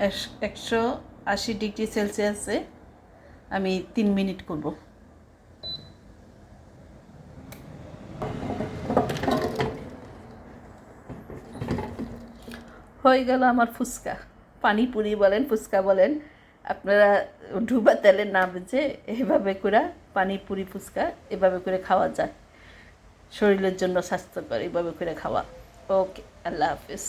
180 degree সেলসিয়াসে আমি 3 minute করব। হয়ে গেল আমার ফুচকা, পানিপুরি বলেন ফুচকা বলেন আপনারা, ডুবা তেলে না ভেজে এভাবে করে পানিপুরি ফুচকা এভাবে করে খাওয়া যায়, শরীরের জন্য স্বাস্থ্যকর এভাবে করে খাওয়া। ওকে, আল্লাহ হাফিজ।